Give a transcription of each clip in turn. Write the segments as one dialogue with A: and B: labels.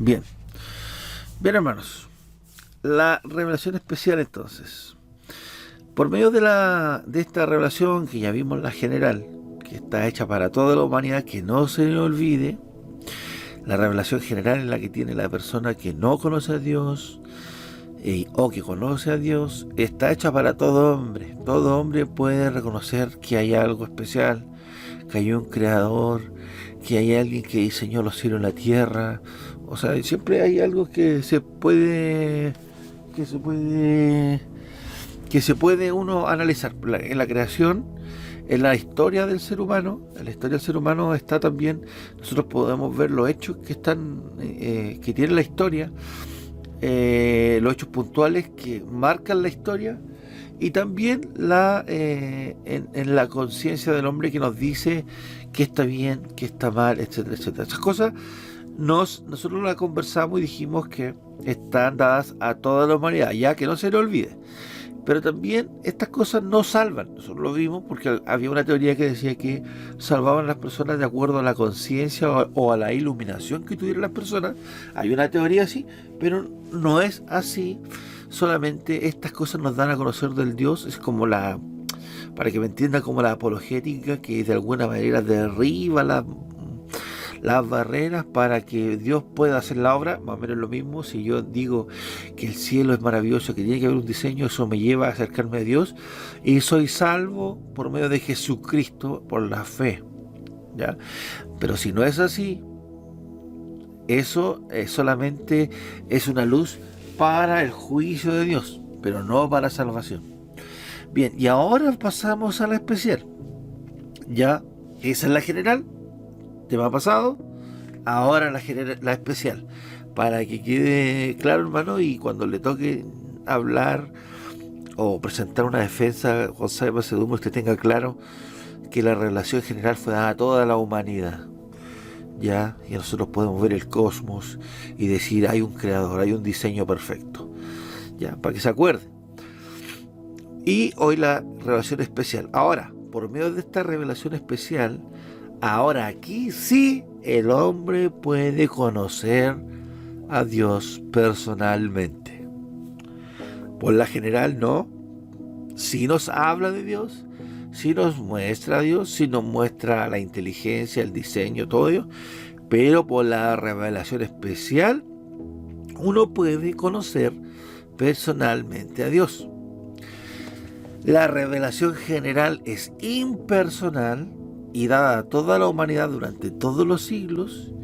A: Bien, bien hermanos, la revelación especial entonces. Por medio de esta revelación que ya vimos la general, que está hecha para toda la humanidad, que no se le olvide, la revelación general es la que tiene la persona que no conoce a Dios o que conoce a Dios, está hecha para todo hombre. Todo hombre puede reconocer que hay algo especial, que hay un creador, que hay alguien que diseñó los cielos y la tierra. O sea, siempre hay algo que se puede, que se puede uno analizar. En la creación, en la historia del ser humano, en la historia del ser humano está también, nosotros podemos ver los hechos que están, que tiene la historia, los hechos puntuales que marcan la historia y también en la conciencia del hombre que nos dice qué está bien, qué está mal, etcétera, etcétera. Esas cosas nosotros las conversamos y dijimos que están dadas a toda la humanidad, ya que no se le olvide. Pero también estas cosas no salvan. Nosotros lo vimos porque había una teoría que decía que salvaban a las personas de acuerdo a la conciencia o a la iluminación que tuvieran las personas. Hay una teoría así, pero no es así. Solamente estas cosas nos dan a conocer del Dios. Es como para que me entienda, como la apologética que de alguna manera derriba las barreras para que Dios pueda hacer la obra. Más o menos lo mismo. Si yo digo que el cielo es maravilloso, que tiene que haber un diseño, eso me lleva a acercarme a Dios y soy salvo por medio de Jesucristo por la fe, ¿ya? Pero si no es así, eso solamente es una luz para el juicio de Dios, pero no para salvación. Bien, y ahora pasamos a la especial. Ya, esa es la general, tema pasado. Ahora la especial, para que quede claro, hermano, y cuando le toque hablar o presentar una defensa, José Macedumo, usted tenga claro que la revelación general fue dada a toda la humanidad, ya, y nosotros podemos ver el cosmos y decir hay un creador, hay un diseño perfecto, ya, para que se acuerde. Y hoy la revelación especial. Ahora, por medio de esta revelación especial, ahora aquí sí el hombre puede conocer a Dios personalmente. Por la general no. Sí nos habla de Dios, sí nos muestra a Dios, sí nos muestra la inteligencia, el diseño, todo ello. Pero por la revelación especial uno puede conocer personalmente a Dios. La revelación general es impersonal y dada a toda la humanidad durante todos los siglos,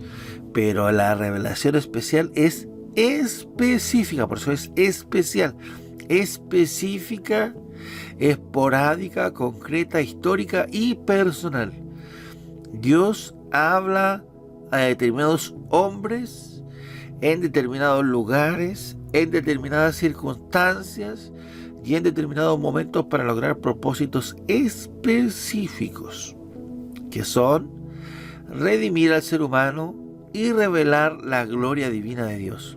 A: pero la revelación especial es específica, por eso es especial, específica, esporádica, concreta, histórica y personal. Dios habla a determinados hombres, en determinados lugares, en determinadas circunstancias y en determinados momentos para lograr propósitos específicos, que son redimir al ser humano y revelar la gloria divina de Dios.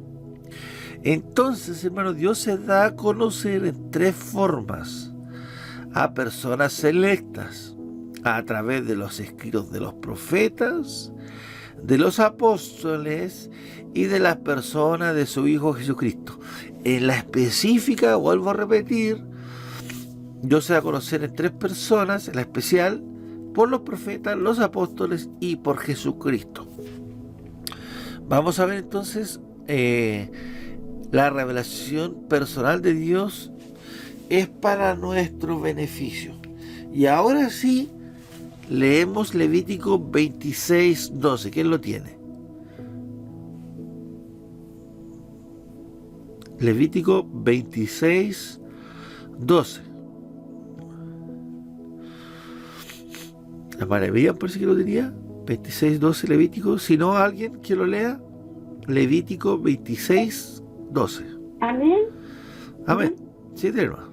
A: Entonces, hermano, Dios se da a conocer en tres formas a personas selectas: a través de los escritos de los profetas, de los apóstoles y de las personas de su Hijo Jesucristo. En la específica, vuelvo a repetir, Dios se da a conocer en tres personas, en la especial por los profetas, los apóstoles y por Jesucristo. Vamos a ver entonces la revelación personal de Dios es para nuestro beneficio. Y ahora sí, leemos Levítico 26:12. ¿Quién lo tiene? Levítico 26:12. La maravilla parece que lo tenía. 26:12 Levítico. Si no, alguien que lo lea. Levítico 26:12.
B: Amén.
A: Amén. Sí, hermano.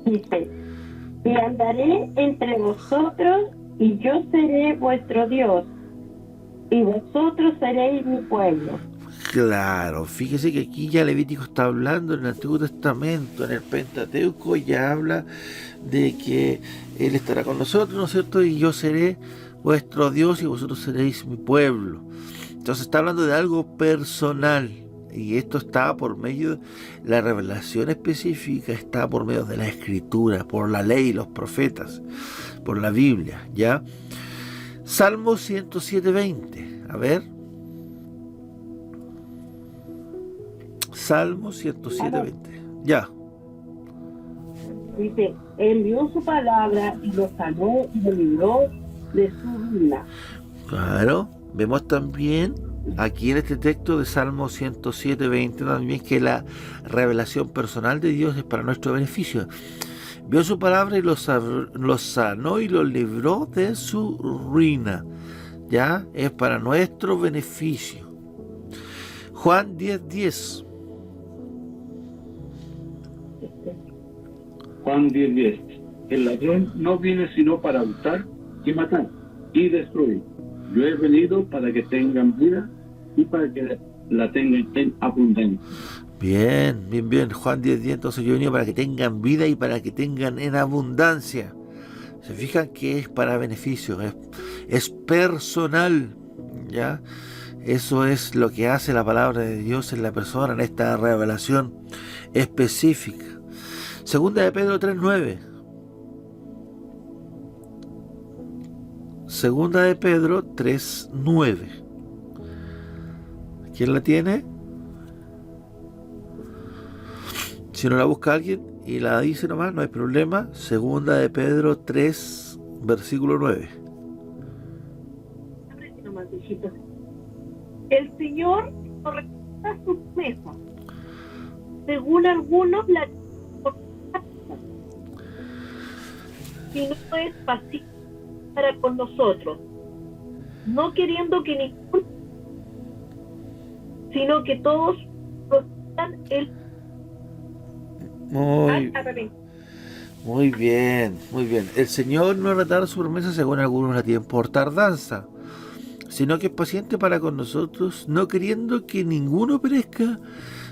B: Dice: y andaré entre vosotros, y yo seré vuestro Dios, y vosotros seréis mi pueblo.
A: Claro, fíjese que aquí ya Levítico está hablando en el Antiguo Testamento, en el Pentateuco ya habla de que Él estará con nosotros, ¿no es cierto? Y yo seré vuestro Dios y vosotros seréis mi pueblo. Entonces está hablando de algo personal. Y esto está por medio, la revelación específica está por medio de la Escritura, por la ley, los profetas, por la Biblia, ¿ya? Salmo 107:20, a ver. Salmo 107:20, ya.
B: Dice, envió su palabra y lo sanó y lo libró de su ruina.
A: Claro, vemos también aquí en este texto de Salmo 107:20 también que la revelación personal de Dios es para nuestro beneficio. Vio su palabra y lo sanó y lo libró de su ruina. Ya, es para nuestro beneficio. Juan 10:10.
C: Juan 10:10. El ladrón no viene sino para hurtar y matar y destruir. Yo he venido para que tengan vida y para que la tengan en abundancia.
A: Bien, bien, bien. Juan 10:10. Entonces yo he venido para que tengan vida y para que tengan en abundancia. Se fijan que es para beneficio, es personal, ¿ya? Eso es lo que hace la palabra de Dios en la persona, en esta revelación específica. Segunda de Pedro 3:9. Segunda de Pedro 3:9. ¿Quién la tiene? Si no la busca alguien y la dice nomás, no hay problema. Segunda de Pedro 3, versículo 9.
D: El Señor no recuerda sus promesas. Según algunos, la si no es paciente para con nosotros, no queriendo que ninguno, sino que todos procedan el
A: Muy bien, muy bien. El Señor no retarda su promesa según algunos la tienen por tardanza, sino que es paciente para con nosotros, no queriendo que ninguno perezca,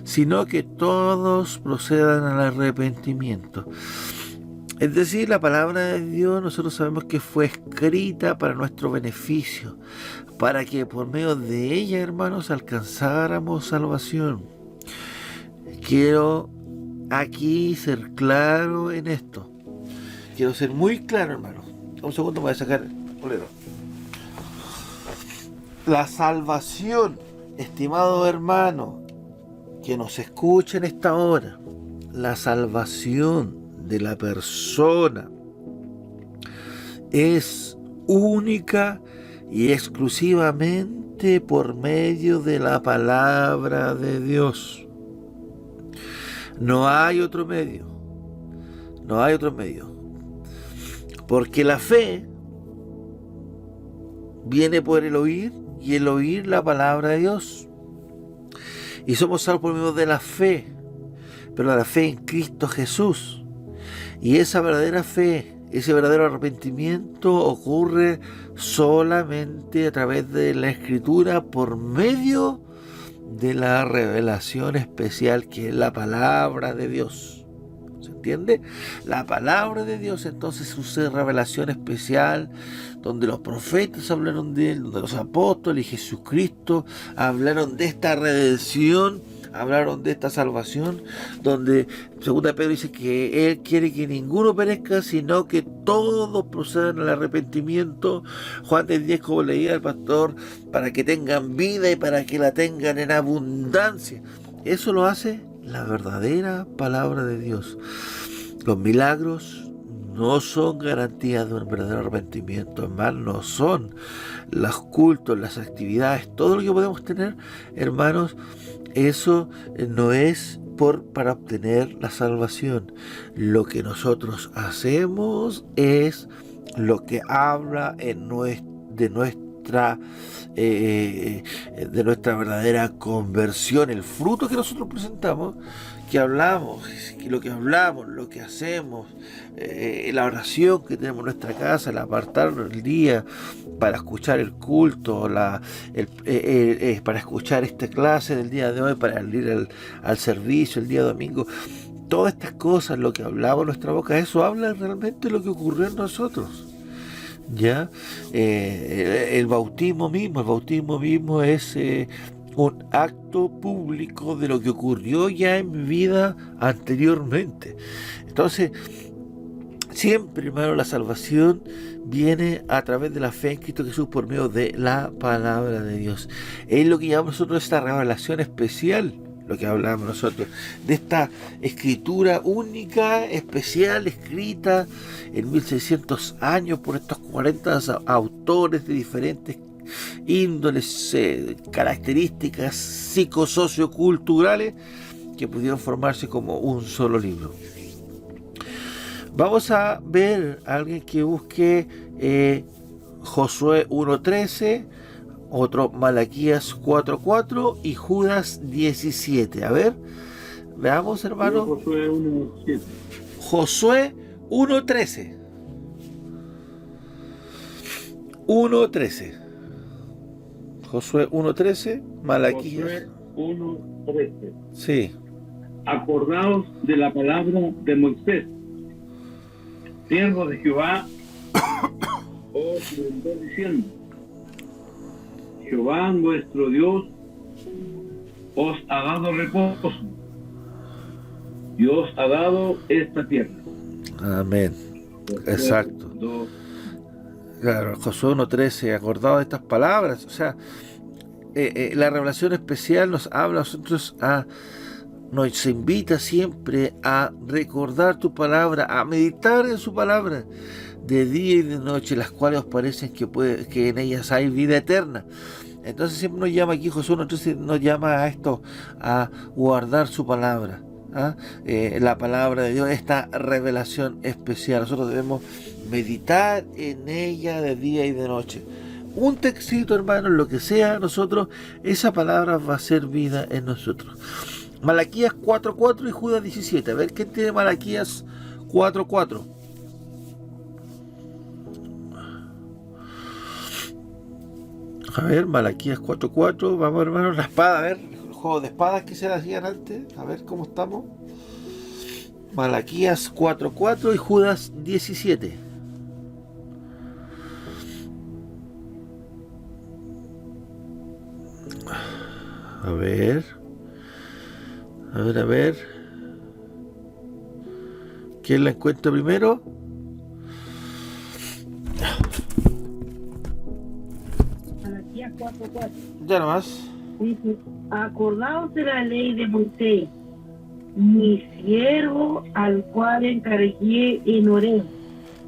A: sino que todos procedan al arrepentimiento. Es decir, la palabra de Dios nosotros sabemos que fue escrita para nuestro beneficio, para que por medio de ella, hermanos, alcanzáramos salvación. Quiero aquí ser claro en esto. Quiero ser muy claro, hermano. Un segundo, voy a sacar el bolero. La salvación, estimado hermano, que nos escucha en esta hora, la salvación de la persona es única y exclusivamente por medio de la palabra de Dios. No hay otro medio. No hay otro medio. Porque la fe viene por el oír y el oír la palabra de Dios. Y somos salvos por medio de la fe, pero la fe en Cristo Jesús. Y esa verdadera fe, ese verdadero arrepentimiento ocurre solamente a través de la Escritura por medio de la revelación especial que es la palabra de Dios. ¿Se entiende? La palabra de Dios entonces usa revelación especial donde los profetas hablaron de él, donde los apóstoles y Jesucristo hablaron de esta redención, hablaron de esta salvación, donde segunda Pedro dice que él quiere que ninguno perezca, sino que todos procedan al arrepentimiento. Juan 10:10, como leía el pastor, para que tengan vida y para que la tengan en abundancia. Eso lo hace la verdadera palabra de Dios. Los milagros no son garantías de un verdadero arrepentimiento, hermanos, no son los cultos, las actividades, todo lo que podemos tener, hermanos, eso no es para obtener la salvación. Lo que nosotros hacemos es lo que habla de nuestra verdadera conversión, el fruto que nosotros presentamos, que hablamos, lo que hacemos, la oración que tenemos en nuestra casa, el apartarnos el día para escuchar el culto, para escuchar esta clase del día de hoy, para ir al servicio el día domingo. Todas estas cosas, lo que hablamos en nuestra boca, eso habla realmente de lo que ocurrió en nosotros. ¿Ya? El bautismo mismo es un acto público de lo que ocurrió ya en mi vida anteriormente. Entonces, siempre, hermano, la salvación viene a través de la fe en Cristo Jesús por medio de la palabra de Dios. Es lo que llamamos nosotros esta revelación especial, lo que hablamos nosotros, de esta escritura única, especial, escrita en 1600 años por estos 40 autores de diferentes índoles, características psicosocioculturales que pudieron formarse como un solo libro. Vamos a ver a alguien que busque Josué 1:13, otro Malaquías 4:4 y Judas 17. A ver, veamos, hermano.
C: Josué 1:7.
A: Josué 1:13. 1:13. Josué 1:13, Malaquías.
C: Josué 1:13.
A: Sí.
C: Acordaos de la palabra de Moisés, siervo de Jehová, os mandó diciendo: Jehová vuestro Dios os ha dado reposo y os ha dado esta tierra.
A: Amén. Exacto. Claro, Josué 1:13, acordado de estas palabras. O sea, la revelación especial nos habla a nosotros, nos invita siempre a recordar tu palabra, a meditar en su palabra de día y de noche, las cuales os parecen que en ellas hay vida eterna. Entonces siempre nos llama aquí Josué 1:13, nos llama a esto, a guardar su palabra. La palabra de Dios, esta revelación especial, nosotros debemos meditar en ella de día y de noche. Un textito, hermano, lo que sea, nosotros, esa palabra va a ser vida en nosotros. Malaquías 4:4 y Judas 17. A ver, ¿quién tiene Malaquías 4:4? A ver, Malaquías 4:4. Vamos, hermano, la espada. A ver, el juego de espadas que se hacían antes. A ver cómo estamos. Malaquías 4:4 y Judas 17. A ver. A ver. ¿Quién la encuentra primero?
B: Malaquías 4:4.
A: Ya nomás.
B: Dice: acordaos de la ley de Moisés, mi siervo, al cual encargué en Horeb,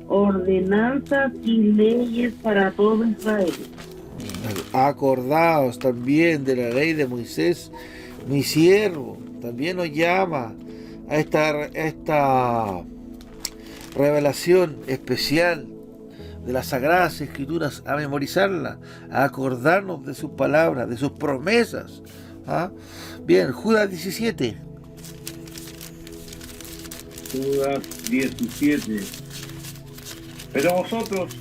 B: ordenanzas y leyes para todo Israel.
A: Acordaos también de la ley de Moisés, mi siervo. También nos llama a esta revelación especial de las Sagradas Escrituras, a memorizarla, a acordarnos de sus palabras, de sus promesas. Bien, Judas 17.
C: Judas 17. Pero vosotros,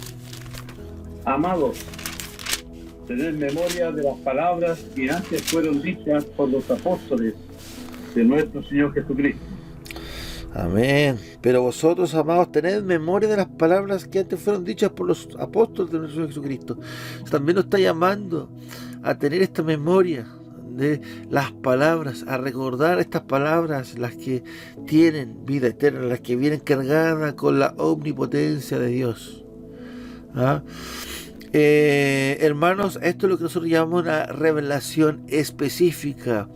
C: amados, tened memoria de las palabras que antes fueron dichas por los apóstoles de nuestro Señor Jesucristo.
A: Amén. Pero vosotros, amados, tened memoria de las palabras que antes fueron dichas por los apóstoles de nuestro Señor Jesucristo. También nos está llamando a tener esta memoria de las palabras, a recordar estas palabras, las que tienen vida eterna, las que vienen cargadas con la omnipotencia de Dios. Hermanos, esto es lo que nosotros llamamos una revelación específica,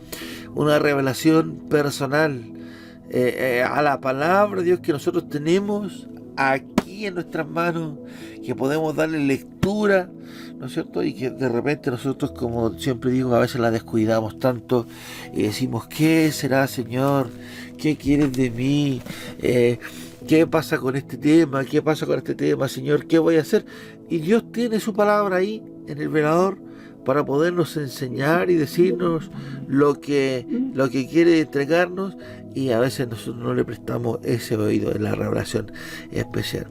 A: una revelación personal, a la palabra de Dios que nosotros tenemos aquí en nuestras manos, que podemos darle lectura, ¿no es cierto? Y que de repente nosotros, como siempre digo, a veces la descuidamos tanto y decimos: ¿qué será, Señor? ¿Qué quieres de mí? ¿Qué pasa con este tema? ¿Qué pasa con este tema, Señor? ¿Qué voy a hacer? Y Dios tiene su palabra ahí en el velador para podernos enseñar y decirnos lo que quiere entregarnos, y a veces nosotros no le prestamos ese oído en la revelación especial.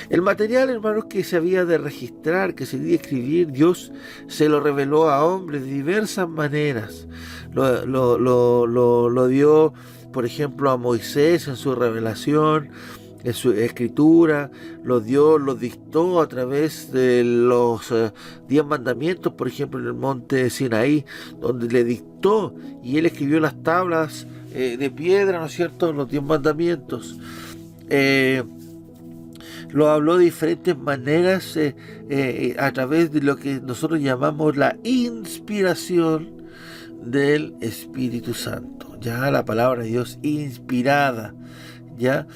A: El material, hermanos, que se había de registrar, que se debía escribir, Dios se lo reveló a hombres de diversas maneras. Lo dio, por ejemplo, a Moisés en su revelación, en su escritura, los dictó a través de los 10 mandamientos, por ejemplo, en el monte Sinaí, donde le dictó y él escribió las tablas de piedra, ¿no es cierto?, los 10 mandamientos. Lo habló de diferentes maneras a través de lo que nosotros llamamos la inspiración del Espíritu Santo. Ya la palabra de Dios inspirada, ya.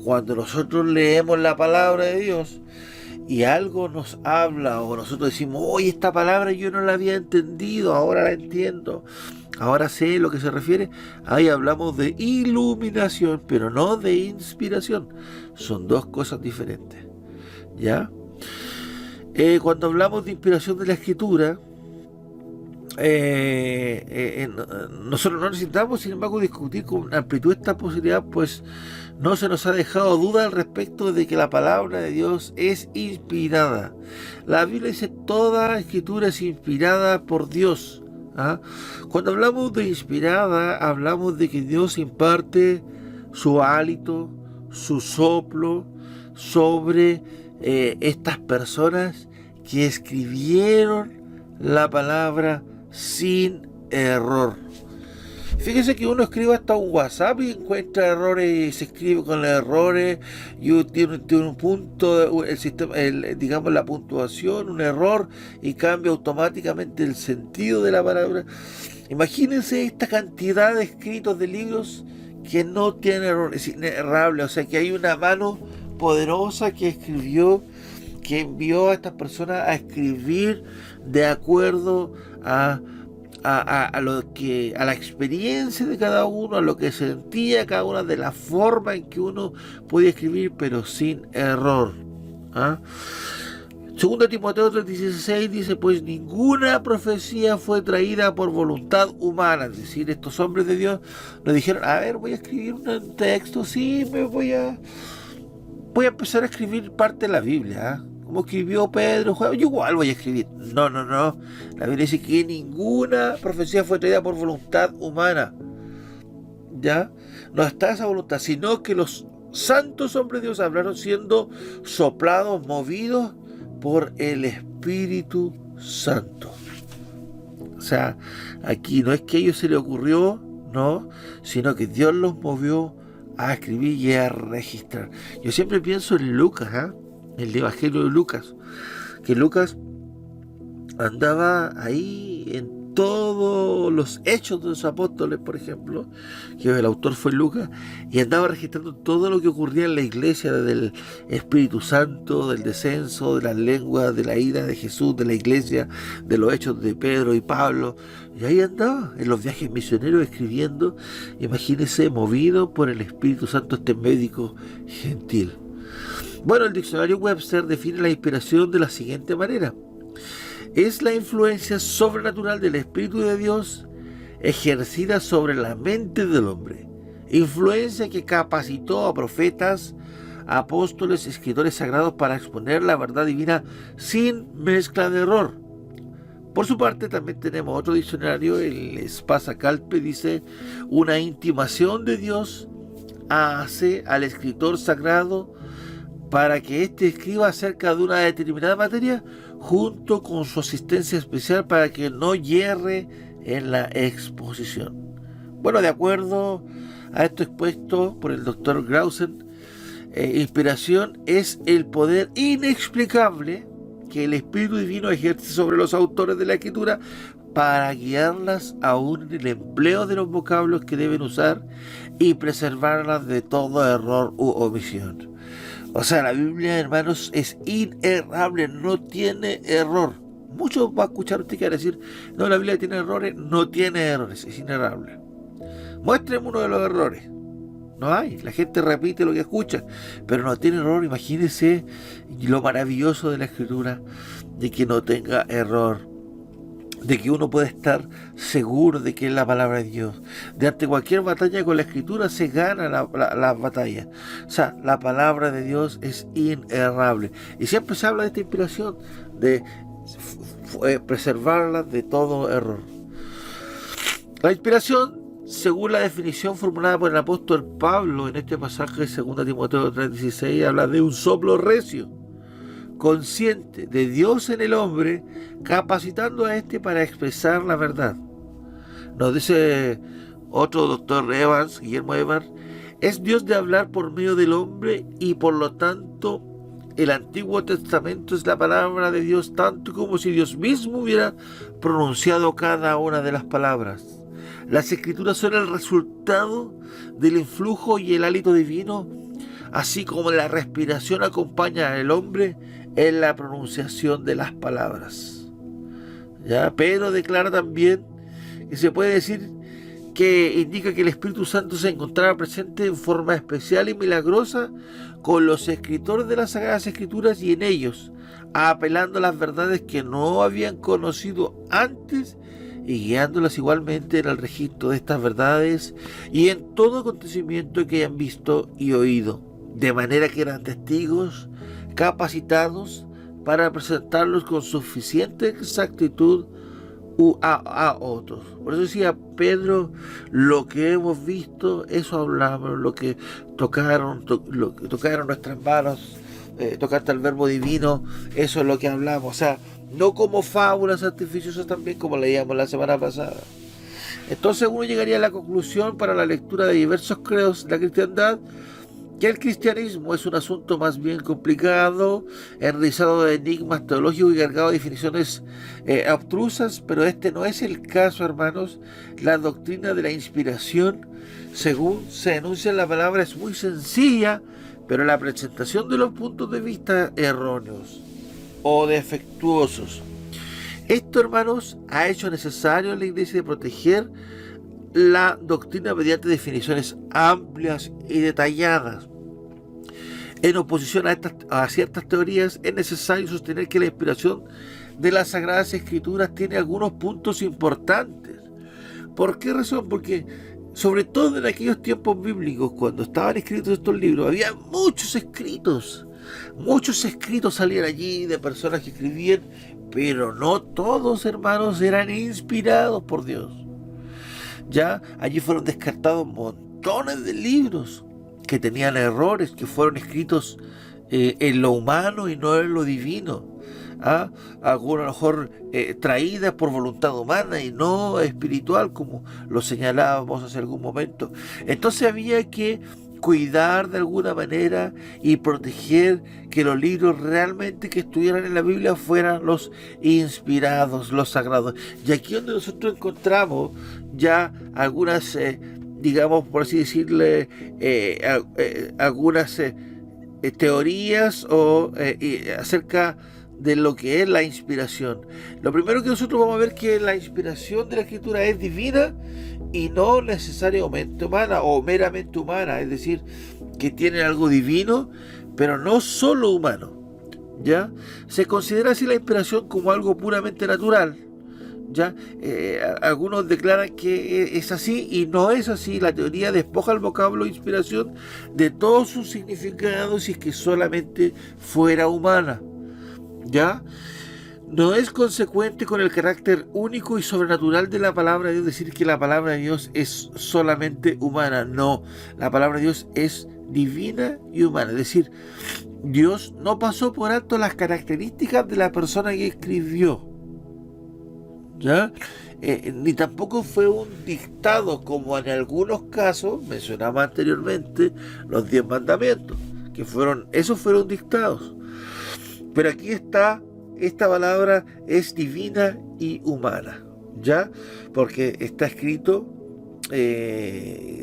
A: Cuando nosotros leemos la palabra de Dios y algo nos habla, o nosotros decimos, oye, esta palabra yo no la había entendido, ahora la entiendo, ahora sé lo que se refiere, ahí hablamos de iluminación, pero no de inspiración. Son dos cosas diferentes, ¿ya? Cuando hablamos de inspiración de la Escritura, nosotros no necesitamos, sin embargo, discutir con amplitud esta posibilidad, pues no se nos ha dejado duda al respecto de que la palabra de Dios es inspirada. La Biblia dice: toda escritura es inspirada por Dios. Cuando hablamos de inspirada, hablamos de que Dios imparte su hálito, su soplo sobre estas personas que escribieron la palabra sin error. Fíjese que uno escribe hasta un WhatsApp y encuentra errores y se escribe con errores y tiene un punto, el sistema, digamos la puntuación, un error, y cambia automáticamente el sentido de la palabra. Imagínense esta cantidad de escritos de libros que no tienen error, es inerrable. O sea que hay una mano poderosa que escribió, que envió a estas personas a escribir de acuerdo a la experiencia de cada uno, a lo que sentía cada uno, de la forma en que uno podía escribir, pero sin error. Segundo Timoteo 3:16 dice: pues ninguna profecía fue traída por voluntad humana. Es decir, estos hombres de Dios no dijeron: a ver, voy a escribir un texto, sí, voy a empezar a escribir parte de la Biblia, como escribió Pedro, yo igual voy a escribir. No. La Biblia dice que ninguna profecía fue traída por voluntad humana. ¿Ya? No está esa voluntad, sino que los santos hombres de Dios hablaron siendo soplados, movidos por el Espíritu Santo. O sea, aquí no es que a ellos se les ocurrió, no, sino que Dios los movió a escribir y a registrar. Yo siempre pienso en Lucas, el Evangelio de Lucas, que Lucas andaba ahí en todos los hechos de los apóstoles, por ejemplo, que el autor fue Lucas, y andaba registrando todo lo que ocurría en la iglesia, del Espíritu Santo, del descenso, de las lenguas, de la ida de Jesús, de la iglesia, de los hechos de Pedro y Pablo, y ahí andaba en los viajes misioneros escribiendo. Imagínense, movido por el Espíritu Santo, este médico gentil. Bueno, el diccionario Webster define la inspiración de la siguiente manera: es la influencia sobrenatural del Espíritu de Dios ejercida sobre la mente del hombre, influencia que capacitó a profetas, apóstoles, escritores sagrados para exponer la verdad divina sin mezcla de error. Por su parte, también tenemos otro diccionario, el Espasa Calpe, dice: una intimación de Dios hace al escritor sagrado para que éste escriba acerca de una determinada materia, junto con su asistencia especial para que no hierre en la exposición. Bueno, de acuerdo a esto expuesto por el Dr. Grausen, inspiración es el poder inexplicable que el Espíritu Divino ejerce sobre los autores de la Escritura para guiarlas aún en el empleo de los vocablos que deben usar y preservarlas de todo error u omisión. O sea, la Biblia, hermanos, es inerrable, no tiene error. Muchos va a escuchar usted que va a decir: no, la Biblia tiene errores. No tiene errores, es inerrable. Muéstreme uno de los errores. No hay, la gente repite lo que escucha, pero no tiene error. Imagínense lo maravilloso de la Escritura, de que no tenga error, de que uno puede estar seguro de que es la palabra de Dios. De ante cualquier batalla con la Escritura se gana la batalla. O sea, la palabra de Dios es inerrable. Y siempre se habla de esta inspiración, de preservarla de todo error. La inspiración según la definición formulada por el apóstol Pablo en este pasaje de 2 Timoteo 3:16, habla de un soplo recio, consciente de Dios en el hombre, capacitando a éste para expresar la verdad. Nos dice otro doctor Evans, Guillermo Evans, es Dios de hablar por medio del hombre y por lo tanto el Antiguo Testamento es la palabra de Dios tanto como si Dios mismo hubiera pronunciado cada una de las palabras. Las Escrituras son el resultado del influjo y el hálito divino, así como la respiración acompaña al hombre en la pronunciación de las palabras. ¿Ya? Pedro declara también que se puede decir que indica que el Espíritu Santo se encontraba presente en forma especial y milagrosa con los escritores de las Sagradas Escrituras y en ellos, apelando a las verdades que no habían conocido antes y guiándolas igualmente en el registro de estas verdades y en todo acontecimiento que hayan visto y oído, de manera que eran testigos capacitados para presentarlos con suficiente exactitud a otros. Por eso decía Pedro, lo que hemos visto, eso hablamos, lo que tocaron nuestras manos, tocaste el verbo divino, eso es lo que hablamos. O sea, no como fábulas artificiosas también, como leíamos la semana pasada. Entonces uno llegaría a la conclusión para la lectura de diversos credos de la cristiandad que el cristianismo es un asunto más bien complicado, enrizado de enigmas teológicos y cargado de definiciones abstrusas, pero este no es el caso, hermanos. La doctrina de la inspiración, según se enuncia en la palabra, es muy sencilla, pero la presentación de los puntos de vista erróneos o defectuosos. Esto, hermanos, ha hecho necesario en la Iglesia de proteger la doctrina mediante definiciones amplias y detalladas. En oposición a ciertas teorías, es necesario sostener que la inspiración de las Sagradas Escrituras tiene algunos puntos importantes. ¿Por qué razón? Porque sobre todo en aquellos tiempos bíblicos, cuando estaban escritos estos libros, había muchos escritos salían allí de personas que escribían, pero no todos, hermanos, eran inspirados por Dios. Ya allí fueron descartados montones de libros que tenían errores, que fueron escritos en lo humano y no en lo divino. Algunas a lo mejor traídas por voluntad humana y no espiritual, como lo señalábamos hace algún momento. Entonces había que cuidar de alguna manera y proteger que los libros realmente que estuvieran en la Biblia fueran los inspirados, los sagrados. Y aquí donde nosotros encontramos ya algunas, digamos, por así decirle, algunas teorías acerca de lo que es la inspiración. Lo primero que nosotros vamos a ver que la inspiración de la Escritura es divina y no necesariamente humana o meramente humana, es decir, que tiene algo divino, pero no solo humano. ¿Ya? Se considera así la inspiración como algo puramente natural. ¿Ya? Algunos declaran que es así y no es así. La teoría despoja el vocablo inspiración de todos sus significados si es que solamente fuera humana. ¿Ya? No es consecuente con el carácter único y sobrenatural de la palabra de Dios decir que la palabra de Dios es solamente humana. No, la palabra de Dios es divina y humana. Es decir, Dios no pasó por alto las características de la persona que escribió. ¿Ya? Ni tampoco fue un dictado como en algunos casos, mencionaba anteriormente, los 10 mandamientos, esos fueron dictados. Pero aquí está, esta palabra es divina y humana, ¿ya? Porque está escrito,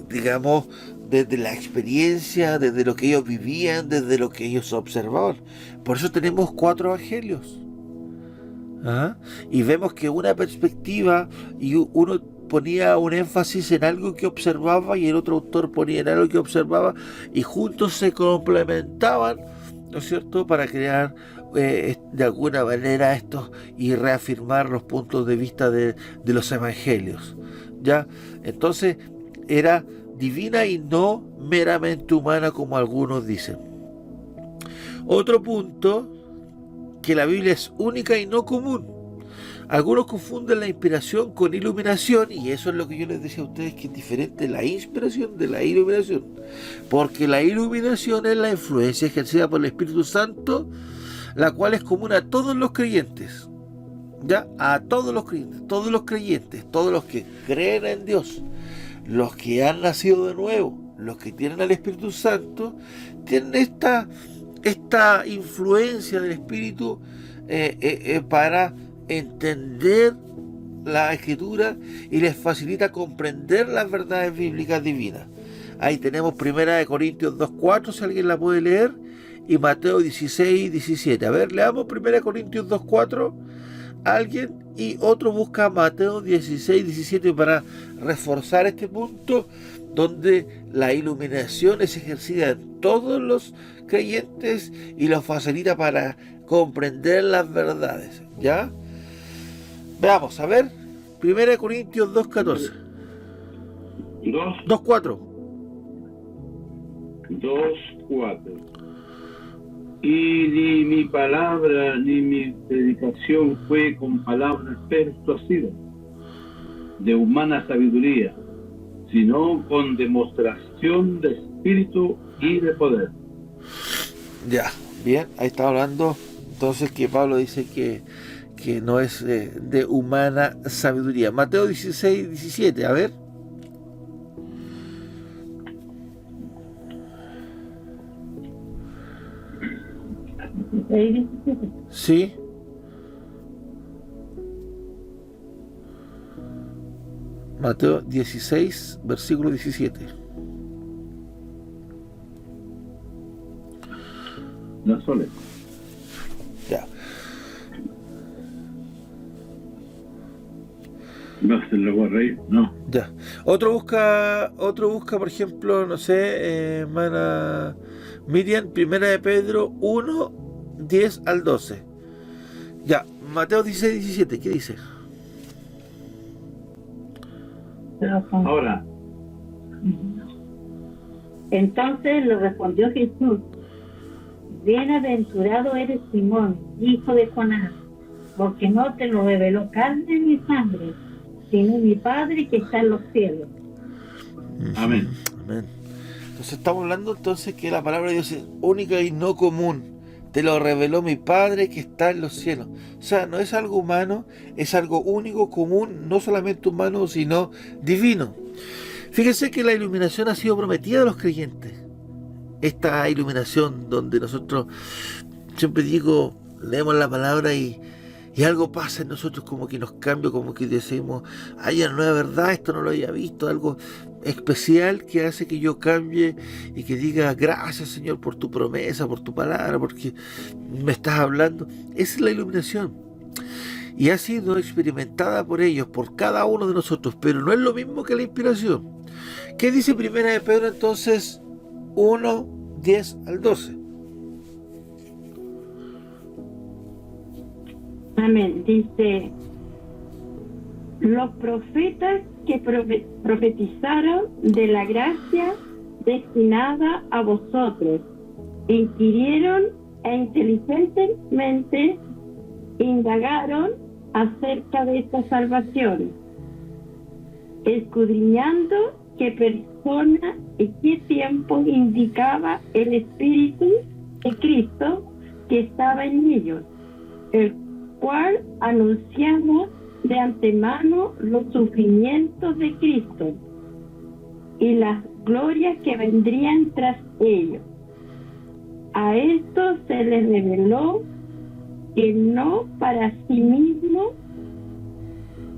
A: digamos, desde la experiencia, desde lo que ellos vivían, desde lo que ellos observaban. Por eso tenemos 4 evangelios. Y vemos que una perspectiva y uno ponía un énfasis en algo que observaba y el otro autor ponía en algo que observaba y juntos se complementaban, ¿no es cierto?, para crear de alguna manera estos y reafirmar los puntos de vista de los evangelios. ¿Ya? Entonces era divina y no meramente humana como algunos dicen. Otro punto, que la Biblia es única y no común. Algunos confunden la inspiración con iluminación, y eso es lo que yo les decía a ustedes, que es diferente la inspiración de la iluminación, porque la iluminación es la influencia ejercida por el Espíritu Santo, la cual es común a todos los creyentes, ya, a todos los creyentes, todos los que creen en Dios, los que han nacido de nuevo, los que tienen al Espíritu Santo, tienen esta influencia del Espíritu para entender la Escritura, y les facilita comprender las verdades bíblicas divinas. Ahí tenemos 1 Corintios 2:4, si alguien la puede leer, y Mateo 16:17. A ver, leamos 1 Corintios 2:4, alguien, y otro busca Mateo 16:17 para reforzar este punto, donde la iluminación es ejercida en todos los creyentes y los facilita para comprender las verdades. ¿Ya? Veamos, a ver, 1 Corintios 2:14. 2:4.
C: 2:4. Y ni mi palabra ni mi predicación fue con palabras persuasivas de humana sabiduría, sino con demostración de espíritu y de poder.
A: Ya, bien, ahí está hablando entonces que Pablo dice que no es de humana sabiduría. Mateo 16:17, a ver. Sí. Mateo 16, versículo 17.
C: No solo.
A: Ya.
C: No se lo voy a reír, no.
A: Ya. Otro busca, por ejemplo, no sé, hermana Miriam, 1 de Pedro 1, 10 al 12. Ya, Mateo 16, 17, ¿qué dice?
C: Ahora,
B: Entonces le respondió Jesús: bienaventurado eres Simón, hijo de Jonás, porque no te lo reveló carne ni sangre, sino mi Padre que está en los cielos.
C: amén.
A: Amén. Entonces estamos hablando entonces que la palabra de Dios es única y no común. Te lo reveló mi Padre que está en los cielos. O sea, no es algo humano, es algo único, común, no solamente humano, sino divino. Fíjense que la iluminación ha sido prometida a los creyentes. Esta iluminación donde nosotros, siempre digo, leemos la palabra y algo pasa en nosotros, como que nos cambia, como que decimos, ay, no es verdad, esto no lo había visto, algo especial que hace que yo cambie y que diga, gracias Señor por tu promesa, por tu palabra, porque me estás hablando. Esa es la iluminación, y ha sido experimentada por ellos, por cada uno de nosotros, pero no es lo mismo que la inspiración. ¿Qué dice 1 de Pedro entonces 1, 10 al 12?
B: Amén. Dice: los profetas que profetizaron de la gracia destinada a vosotros, inquirieron e inteligentemente indagaron acerca de esta salvación, escudriñando qué persona y qué tiempo indicaba el Espíritu de Cristo que estaba en ellos, el cual anunciamos de antemano los sufrimientos de Cristo y las glorias que vendrían tras ellos. A esto se les reveló que no para sí mismo,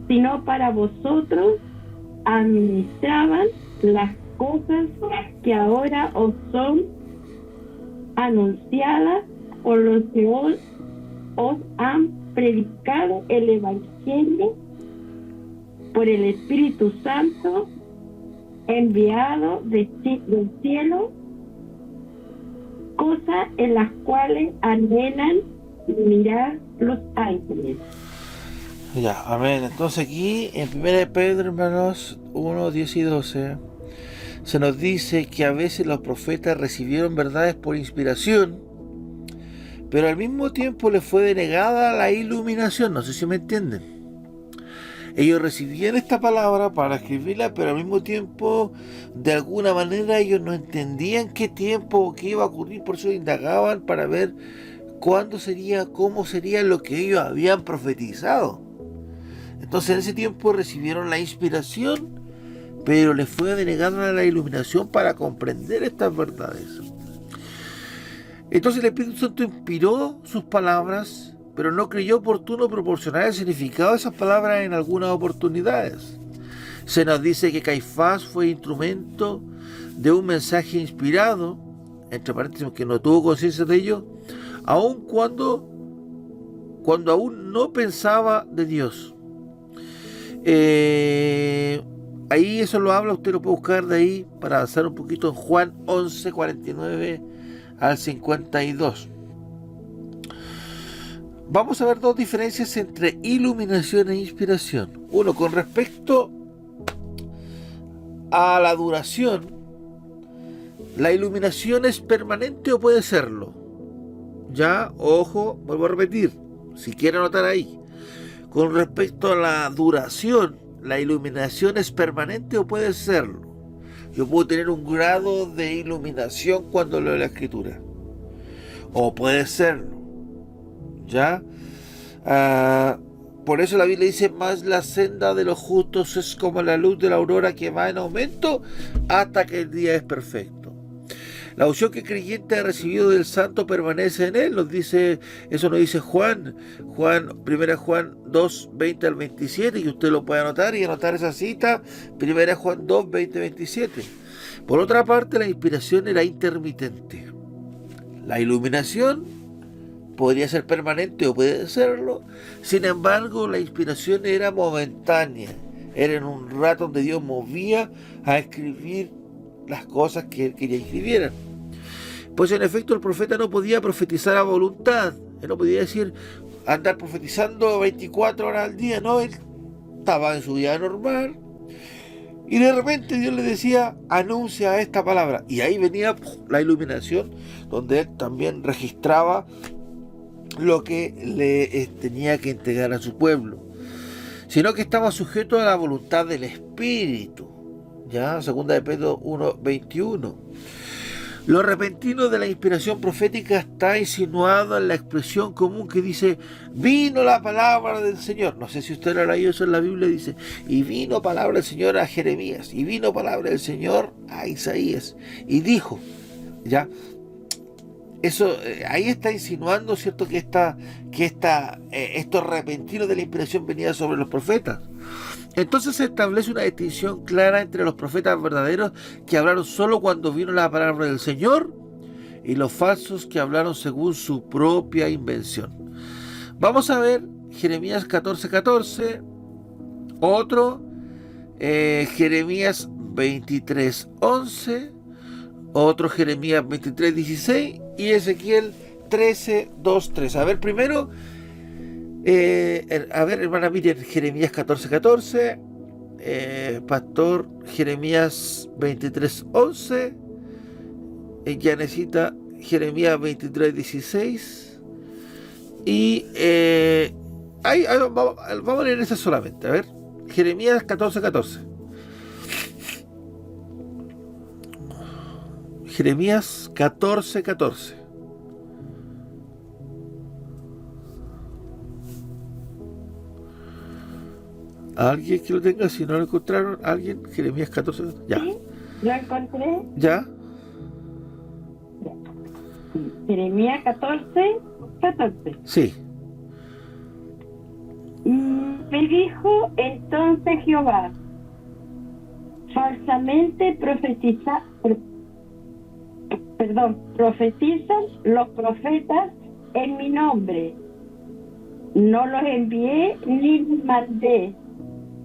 B: sino para vosotros administraban las cosas que ahora os son anunciadas por los que os han predicado el Evangelio por el Espíritu Santo enviado del cielo, cosas en las cuales anhelan mirar los ángeles.
A: Ya, amén. Entonces aquí en 1 de Pedro, hermanos, 1, 10 y 12, se nos dice que a veces los profetas recibieron verdades por inspiración, pero al mismo tiempo les fue denegada la iluminación. No sé si me entienden. Ellos recibían esta palabra para escribirla, pero al mismo tiempo, de alguna manera, ellos no entendían qué tiempo o qué iba a ocurrir, por eso indagaban para ver cuándo sería, cómo sería lo que ellos habían profetizado. Entonces en ese tiempo recibieron la inspiración, pero les fue denegada la iluminación para comprender estas verdades. Entonces el Espíritu Santo inspiró sus palabras, pero no creyó oportuno proporcionar el significado de esas palabras en algunas oportunidades. Se nos dice que Caifás fue instrumento de un mensaje inspirado, entre paréntesis, que no tuvo conciencia de ello, aun cuando aún no pensaba de Dios. Ahí eso lo habla, usted lo puede buscar de ahí para avanzar un poquito en Juan 11, 49 al 52. Vamos a ver dos diferencias entre iluminación e inspiración. Uno, con respecto a la duración, ¿la iluminación es permanente o puede serlo? Ya, ojo, vuelvo a repetir, si quiere anotar ahí. Con respecto a la duración, ¿la iluminación es permanente o puede serlo? Yo puedo tener un grado de iluminación cuando leo la Escritura, o puede serlo. ¿Ya? Por eso la Biblia dice, más la senda de los justos es como la luz de la aurora que va en aumento hasta que el día es perfecto. La unción que el creyente ha recibido del Santo permanece en él, eso nos dice Juan 1 Juan 2, 20 al 27, y usted lo puede anotar y anotar esa cita, 1 Juan 2, 20, 27. Por otra parte, la inspiración era intermitente. La iluminación podría ser permanente o puede serlo. Sin embargo, la inspiración era momentánea. Era en un rato donde Dios movía a escribir las cosas que él quería que escribieran. Pues en efecto el profeta no podía profetizar a voluntad. Él no podía andar profetizando 24 horas al día. No, él estaba en su vida normal y de repente Dios le decía, anuncia esta palabra. Y ahí venía la iluminación, donde él también registraba lo que le tenía que entregar a su pueblo, sino que estaba sujeto a la voluntad del Espíritu. Ya, 2 de Pedro 1, 21. Lo repentino de la inspiración profética está insinuado en la expresión común que dice, vino la palabra del Señor. No sé si usted lo ha leído eso en la Biblia, dice, y vino palabra del Señor a Jeremías, y vino palabra del Señor a Isaías, y dijo, ya. Eso, ahí está insinuando, ¿cierto?, que estos repentinos de la inspiración venía sobre los profetas. Entonces se establece una distinción clara entre los profetas verdaderos que hablaron solo cuando vino la palabra del Señor y los falsos que hablaron según su propia invención. Vamos a ver Jeremías 14:14, otro, Jeremías 23:11, otro Jeremías 23:16 y Ezequiel 13:2-3. A ver, primero, hermana Miriam, Jeremías 14:14, pastor Jeremías 23:11, Yanecita Jeremías 23:16 y vamos a leer esa solamente. A ver, Jeremías 14:14. Jeremías 14:14. ¿Alguien que lo tenga? Si no lo encontraron, ¿alguien? Jeremías 14:14. Ya.
B: Sí, lo encontré.
A: ¿Ya?
B: Jeremías 14:14.
A: Sí.
B: Me dijo entonces Jehová, falsamente profetizan los profetas en mi nombre. No los envié ni les mandé,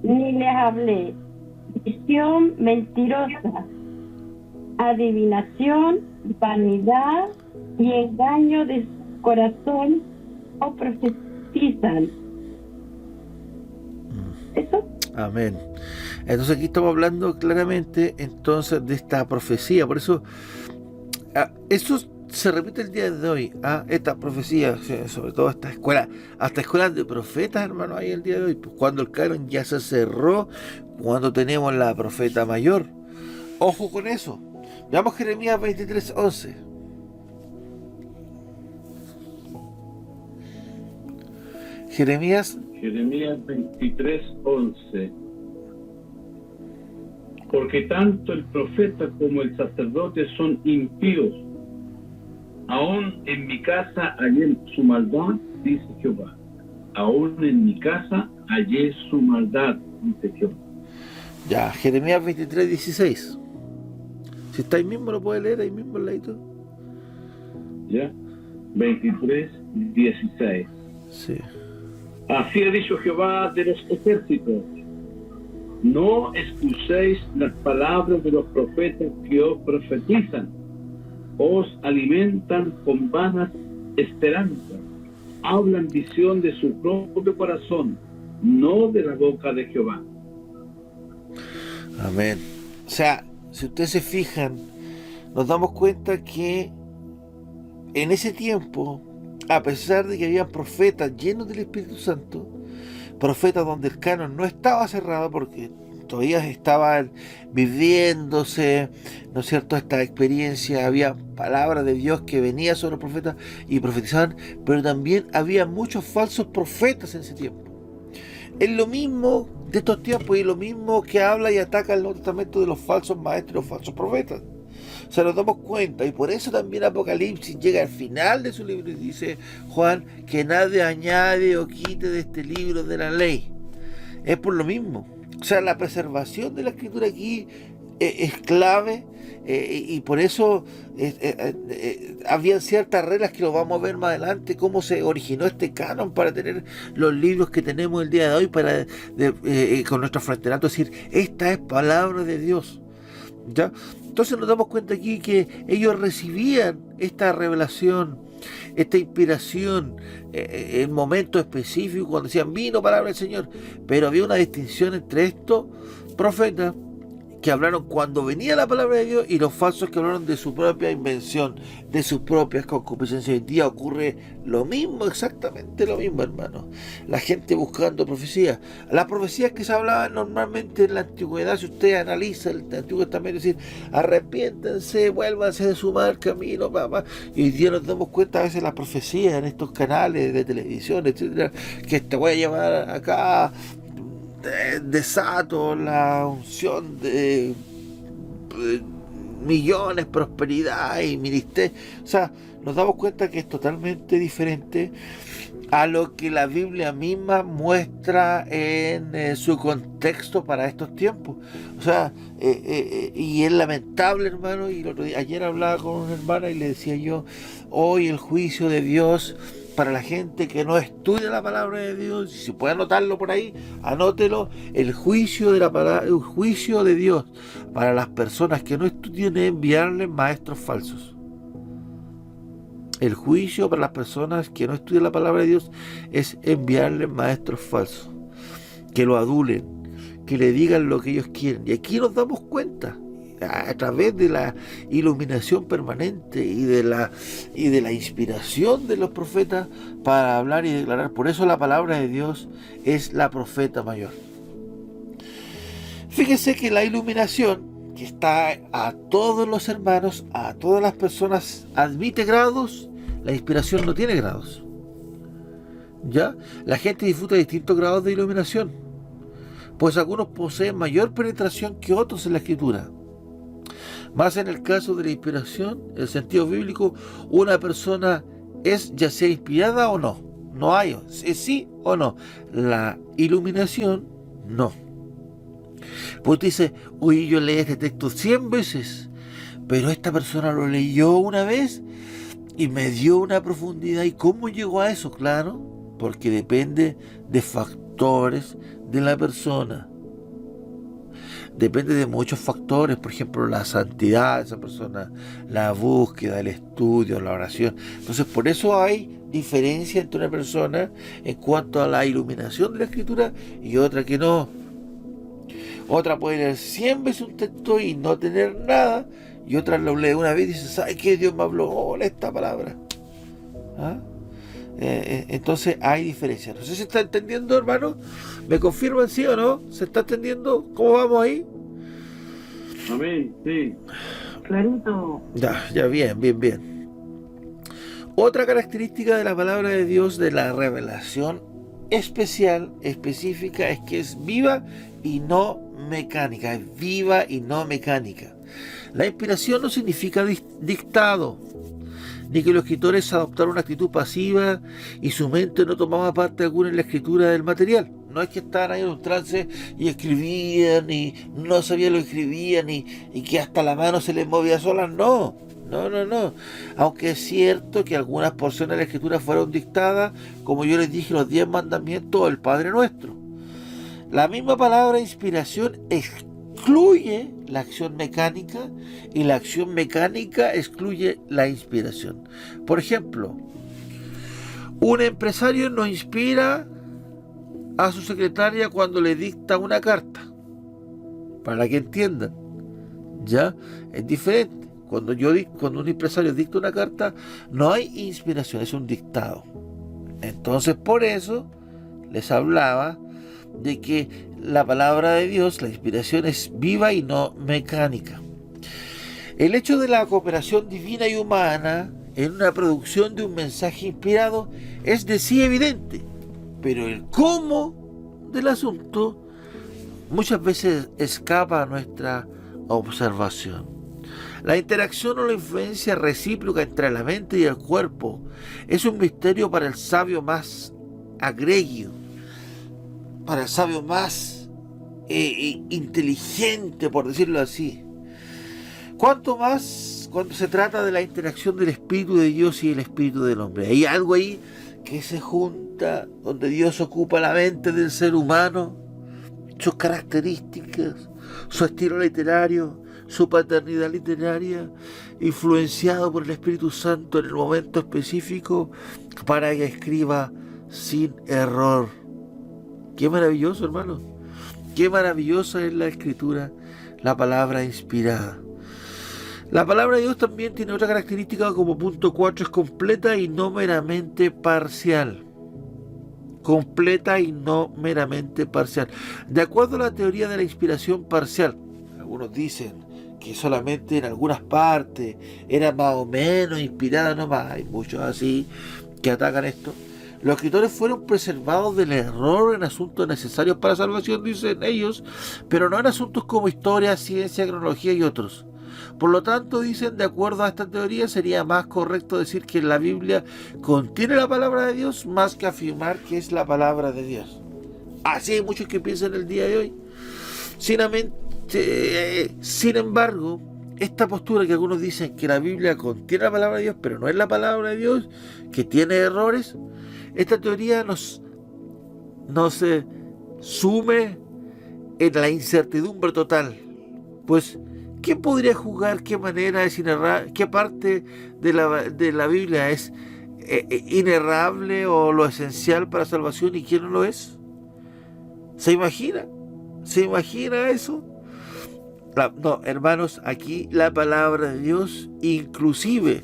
B: ni les hablé. Visión mentirosa, adivinación, vanidad y engaño de su corazón o profetizan. ¿Eso?
A: Amén. Entonces aquí estamos hablando claramente entonces de esta profecía. Por eso se repite el día de hoy. Estas profecías, sobre todo esta escuela, hasta escuelas de profetas, hermano, hay el día de hoy. Pues cuando el canon ya se cerró, cuando tenemos la profeta mayor. Ojo con eso. Veamos Jeremías 23:11. Jeremías
C: 23:11. Porque tanto el profeta como el sacerdote son impíos. Aún en mi casa hallé su maldad, dice Jehová. Aún en mi casa hallé su maldad, dice Jehová.
A: Ya, Jeremías 23:16. Si está ahí mismo, lo puede leer ahí mismo al ladito.
C: ¿Ya? 23:16.
A: Sí.
C: Así ha dicho Jehová de los ejércitos: no escuchéis las palabras de los profetas que os profetizan, os alimentan con vanas esperanzas, hablan visión de su propio corazón, no de la boca de Jehová.
A: Amén. O sea, si ustedes se fijan, nos damos cuenta que en ese tiempo, a pesar de que había profetas llenos del Espíritu Santo, profetas donde el canon no estaba cerrado porque todavía estaban viviéndose, ¿no es cierto?, esta experiencia, había palabra de Dios que venía sobre los profetas y profetizaban, pero también había muchos falsos profetas en ese tiempo. Es lo mismo de estos tiempos y lo mismo que habla y ataca el Nuevo Testamento de los falsos maestros y los falsos profetas. O sea, nos damos cuenta, y por eso también Apocalipsis llega al final de su libro y dice Juan que nadie añade o quite de este libro de la ley. Es por lo mismo. O sea, la preservación de la escritura aquí es clave, y por eso habían ciertas reglas que lo vamos a ver más adelante, cómo se originó este canon para tener los libros que tenemos el día de hoy con nuestro fraterato, decir, esta es palabra de Dios. ¿Ya? Entonces nos damos cuenta aquí que ellos recibían esta revelación, esta inspiración en momentos específicos, cuando decían, vino palabra del Señor, pero había una distinción entre estos profetas que hablaron cuando venía la palabra de Dios y los falsos que hablaron de su propia invención, de sus propias concupiscencias. Hoy en día ocurre lo mismo, exactamente lo mismo, hermano. La gente buscando profecías. Las profecías que se hablaban normalmente en la antigüedad, si usted analiza el Antiguo Testamento, es decir, arrepiéntense, vuélvanse de su mal camino, papá. Y hoy día nos damos cuenta a veces las profecías en estos canales de televisión, etcétera, que te voy a llevar acá, desato la unción de millones, prosperidad y ministerio. O sea, nos damos cuenta que es totalmente diferente a lo que la Biblia misma muestra en su contexto para estos tiempos. O sea, y es lamentable, hermano, y ayer hablaba con una hermana y le decía yo, hoy el juicio de Dios para la gente que no estudia la palabra de Dios, si se puede anotarlo por ahí, anótelo, el juicio de Dios para las personas que no estudian es enviarles maestros falsos. El juicio para las personas que no estudian la palabra de Dios es enviarles maestros falsos, que lo adulen, que le digan lo que ellos quieren. Y aquí nos damos cuenta, a través de la iluminación permanente y de la inspiración de los profetas para hablar y declarar. Por eso la palabra de Dios es la profeta mayor. Fíjense que la iluminación que está a todos los hermanos, a todas las personas, admite grados. La inspiración no tiene grados. ¿Ya? La gente disfruta de distintos grados de iluminación, pues algunos poseen mayor penetración que otros en la escritura. Más en el caso de la inspiración, en el sentido bíblico, una persona es ya sea inspirada o no. No hay, es sí o no. La iluminación, no. Pues dice, oye, yo leí este texto 100 veces, pero esta persona lo leyó una vez y me dio una profundidad. ¿Y cómo llegó a eso? Claro, porque depende de factores de la persona. Depende de muchos factores, por ejemplo, la santidad de esa persona, la búsqueda, el estudio, la oración. Entonces, por eso hay diferencia entre una persona en cuanto a la iluminación de la escritura y otra que no. Otra puede leer 100 veces un texto y no tener nada, y otras lo lee una vez y dice, ¿sabe qué? Dios me habló esta palabra. ¿Ah? Entonces hay diferencias. No sé si se está entendiendo, hermano. ¿Me confirman sí o no? ¿Se está entendiendo? ¿Cómo vamos ahí?
C: Amén, sí.
B: Clarito.
A: Ya, bien. Otra característica de la palabra de Dios, de la revelación específica, es que es viva y no mecánica. Es viva y no mecánica. La inspiración no significa dictado, ni que los escritores adoptaron una actitud pasiva y su mente no tomaba parte alguna en la escritura del material. No es que estaban ahí en un trance y escribían y no sabían lo que escribían y que hasta la mano se les movía sola. No. Aunque es cierto que algunas porciones de la escritura fueron dictadas, como yo les dije, los 10 mandamientos o el Padre Nuestro. La misma palabra inspiración excluye la acción mecánica y la acción mecánica excluye la inspiración. Por ejemplo, un empresario no inspira a su secretaria cuando le dicta una carta, para que entiendan, ya es diferente. Cuando un empresario dicta una carta, no hay inspiración, es un dictado. Entonces, por eso les hablaba de que la palabra de Dios, la inspiración es viva y no mecánica. El hecho de la cooperación divina y humana en una producción de un mensaje inspirado es de sí evidente, pero el cómo del asunto muchas veces escapa a nuestra observación. La interacción o la influencia recíproca entre la mente y el cuerpo es un misterio para el sabio más agregio, para el sabio más inteligente, por decirlo así. Cuanto más cuando se trata de la interacción del Espíritu de Dios y el Espíritu del hombre. Hay algo ahí que se junta, donde Dios ocupa la mente del ser humano, sus características, su estilo literario, su paternidad literaria, influenciado por el Espíritu Santo en el momento específico para que escriba sin error. Qué maravilloso, hermano. Qué maravillosa es la escritura, la palabra inspirada. La palabra de Dios también tiene otra característica, como punto 4, es completa y no meramente parcial. Completa y no meramente parcial. De acuerdo a la teoría de la inspiración parcial, algunos dicen que solamente en algunas partes era más o menos inspirada nomás. Hay muchos así que atacan esto. Los escritores fueron preservados del error en asuntos necesarios para la salvación, dicen ellos, pero no en asuntos como historia, ciencia, cronología y otros. Por lo tanto, dicen, de acuerdo a esta teoría, sería más correcto decir que la Biblia contiene la palabra de Dios más que afirmar que es la palabra de Dios. Así hay muchos que piensan el día de hoy. Sin embargo, esta postura que algunos dicen que la Biblia contiene la palabra de Dios, pero no es la palabra de Dios, que tiene errores, esta teoría nos sume en la incertidumbre total. Pues, ¿quién podría juzgar qué manera es inerrable, qué parte de la Biblia es inerrable o lo esencial para la salvación y quién no lo es? ¿Se imagina? ¿Se imagina eso? No, hermanos, aquí la palabra de Dios, inclusive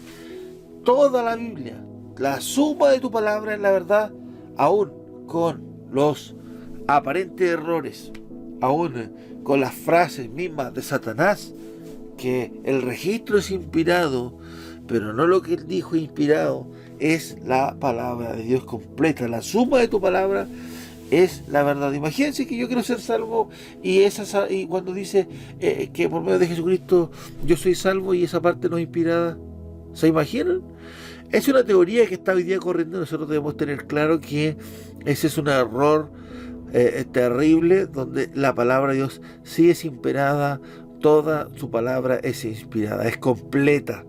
A: toda la Biblia, la suma de tu palabra es la verdad, aún con los aparentes errores, aún con las frases mismas de Satanás, que el registro es inspirado, pero no lo que él dijo inspirado, es la palabra de Dios completa. La suma de tu palabra es la verdad. Imagínense que yo quiero ser salvo y cuando dice que por medio de Jesucristo yo soy salvo y esa parte no es inspirada, ¿se imaginan? Es una teoría que está hoy día corriendo. Nosotros debemos tener claro que ese es un error terrible, donde la palabra de Dios sí es inspirada, toda su palabra es inspirada, es completa,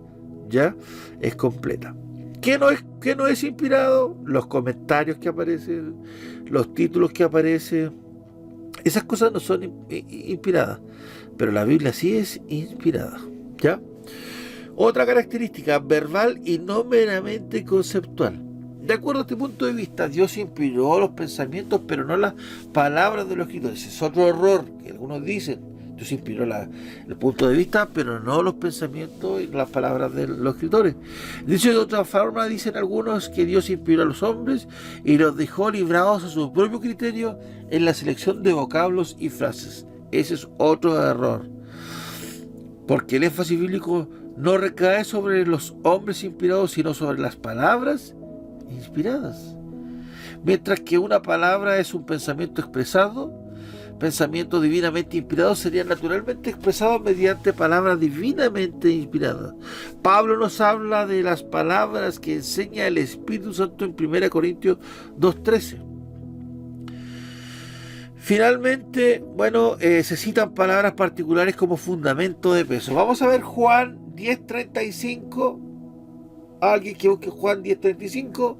A: ¿ya? Es completa. ¿Qué no es inspirado? Los comentarios que aparecen, los títulos que aparecen, esas cosas no son inspiradas, pero la Biblia sí es inspirada, ¿ya? Otra característica, verbal y no meramente conceptual. De acuerdo a este punto de vista, Dios inspiró los pensamientos, pero no las palabras de los escritores. Es otro error que algunos dicen. Dios inspiró el punto de vista, pero no los pensamientos y las palabras de los escritores. Dicho de otra forma, dicen algunos que Dios inspiró a los hombres y los dejó librados a su propio criterio en la selección de vocablos y frases. Ese es otro error, porque el énfasis bíblico no recae sobre los hombres inspirados, sino sobre las palabras inspiradas. Mientras que una palabra es un pensamiento expresado, pensamientos divinamente inspirados serían naturalmente expresados mediante palabras divinamente inspiradas. Pablo nos habla de las palabras que enseña el Espíritu Santo en 1 Corintios 2:13. Finalmente, se citan palabras particulares como fundamento de peso. Vamos a ver Juan 10:35. Alguien que busque Juan 10:35.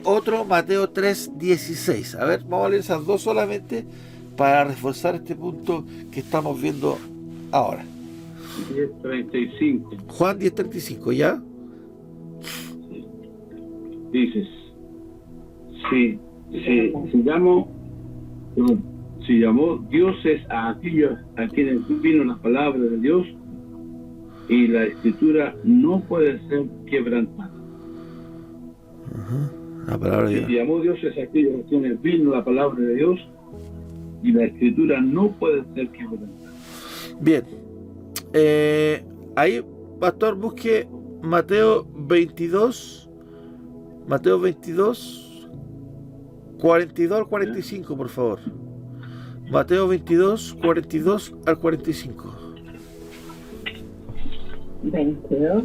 A: Otro, Mateo 3:16. A ver, vamos a leer esas dos solamente para reforzar este punto que estamos viendo ahora.
C: 10:35.
A: Juan 10:35, ¿ya?
C: Dices, si llamó dioses a aquellos a quienes vino la palabra de Dios, y la escritura no puede ser quebrantada.
A: La palabra de Dios.
C: Si llamó dioses a aquellos a quienes vino la palabra de Dios, y la escritura no puede ser quebrantada.
A: Bien. Ahí, pastor, busque Mateo 22, 42 al 45, por favor. Mateo 22, 42 al 45.
B: 22,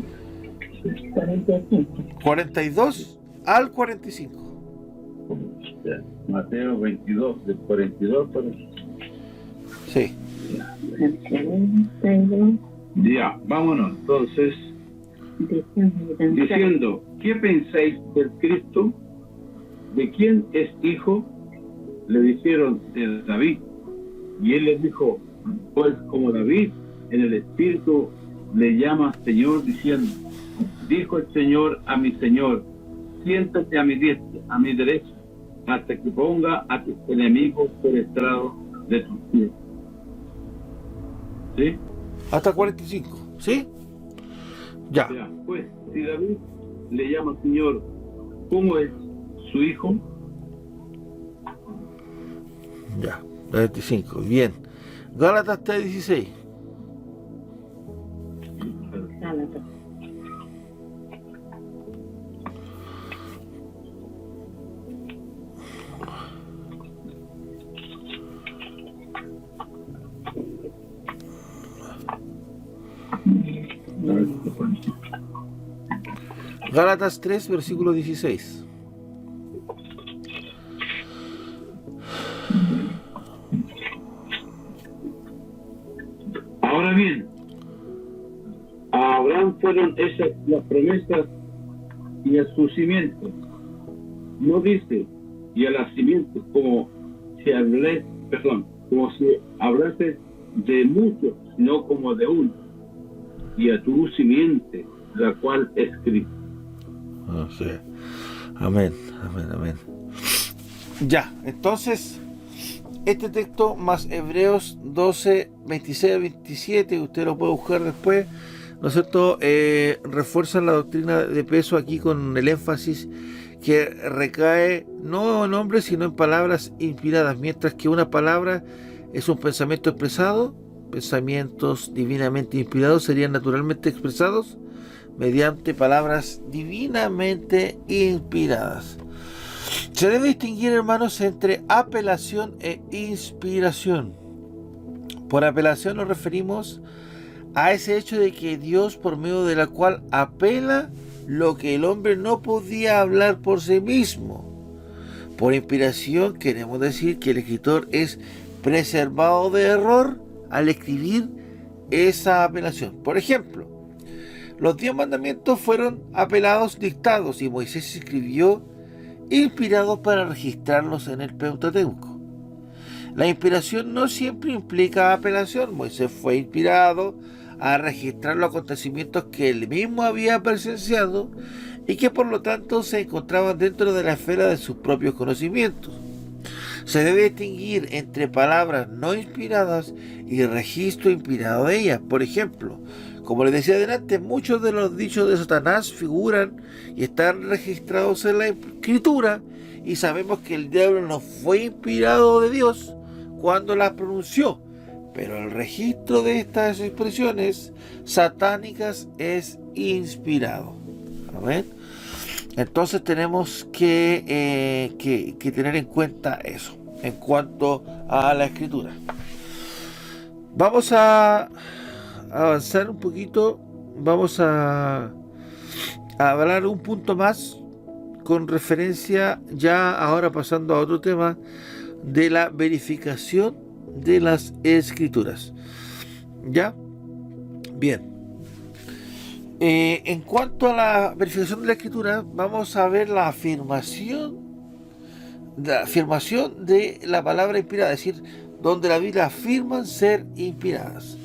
B: 45.
A: 42 al 45.
C: Mateo 22, del 42 por
A: Sí.
C: Ya, vámonos. Entonces, diciendo, ¿qué pensáis del Cristo? ¿De quién es hijo? Le dijeron, de David. Y él les dijo, pues como David en el Espíritu le llama Señor, diciendo, dijo el Señor a mi Señor, siéntate a mi diestra, a mi derecha, hasta que ponga a tus enemigos por estrado de tus pies. ¿Sí?
A: Hasta 45. ¿Sí? Ya.
C: Ya, pues, si David le llama Señor, ¿cómo es su hijo?
A: Ya. 25. Bien. Gálatas 3:16.
B: Gálatas.
A: Gálatas 3, versículo 16.
C: Ahora bien, a Abraham fueron esas las promesas y a su simiente. No dice, y a la simiente, como si hablase de muchos, sino como de uno, y a tu simiente, la cual es Cristo.
A: Sí. Amén. Ya, entonces, este texto más Hebreos 12, 26 a 27, usted lo puede buscar después, ¿no es cierto? Refuerzan la doctrina de peso aquí con el énfasis que recae no en hombres, sino en palabras inspiradas, mientras que una palabra es un pensamiento expresado. Pensamientos divinamente inspirados serían naturalmente expresados mediante palabras divinamente inspiradas. Se debe distinguir, hermanos, entre apelación e inspiración. Por apelación nos referimos a ese hecho de que Dios, por medio de la cual apela lo que el hombre no podía hablar por sí mismo. Por inspiración queremos decir que el escritor es preservado de error al escribir esa apelación. Por ejemplo, los 10 mandamientos fueron apelados dictados y Moisés escribió inspirado para registrarlos en el Pentateuco. La inspiración no siempre implica apelación. Moisés fue inspirado a registrar los acontecimientos que él mismo había presenciado y que por lo tanto se encontraban dentro de la esfera de sus propios conocimientos. Se debe distinguir entre palabras no inspiradas y registro inspirado de ellas. Por ejemplo, como les decía adelante, muchos de los dichos de Satanás figuran y están registrados en la Escritura, y sabemos que el diablo no fue inspirado de Dios cuando las pronunció, pero el registro de estas expresiones satánicas es inspirado. ¿Ven? Entonces tenemos que tener en cuenta eso en cuanto a la Escritura. Vamos a avanzar un poquito, vamos a hablar un punto más con referencia, ya ahora pasando a otro tema, de la verificación de las Escrituras. ¿Ya? Bien. En cuanto a la verificación de la Escritura, vamos a ver la afirmación de la palabra inspirada, es decir, donde la Biblia afirman ser inspiradas.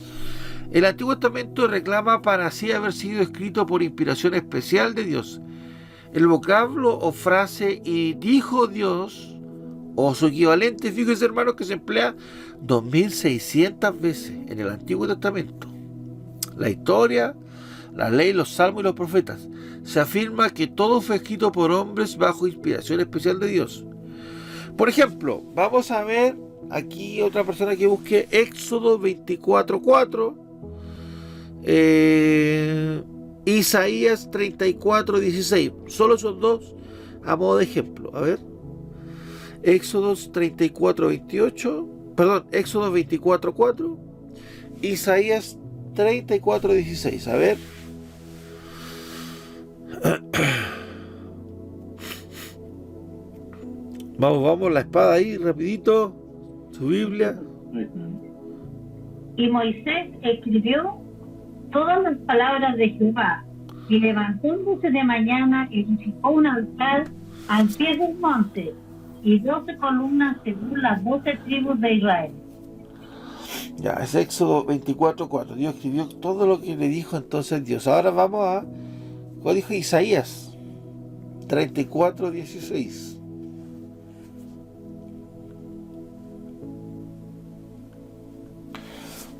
A: El Antiguo Testamento reclama para así haber sido escrito por inspiración especial de Dios. El vocablo o frase "y dijo Dios", o su equivalente, fíjense hermanos, que se emplea 2600 veces en el Antiguo Testamento. La historia, la ley, los salmos y los profetas. Se afirma que todo fue escrito por hombres bajo inspiración especial de Dios. Por ejemplo, vamos a ver aquí otra persona que busque Éxodo 24:4, Isaías 34:16. Solo esos dos a modo de ejemplo. A ver, Éxodo 24:4, Isaías 34:16. A ver. Vamos, la espada ahí, rapidito, su Biblia.
E: Y Moisés escribió todas las palabras de Jehová, y levantándose de mañana edificó un altar al pie del monte, y 12 columnas según las 12 tribus de Israel.
A: Ya, es Éxodo 24:4. Dios escribió todo lo que le dijo entonces Dios. Ahora vamos a, ¿cómo dijo Isaías? 34:16.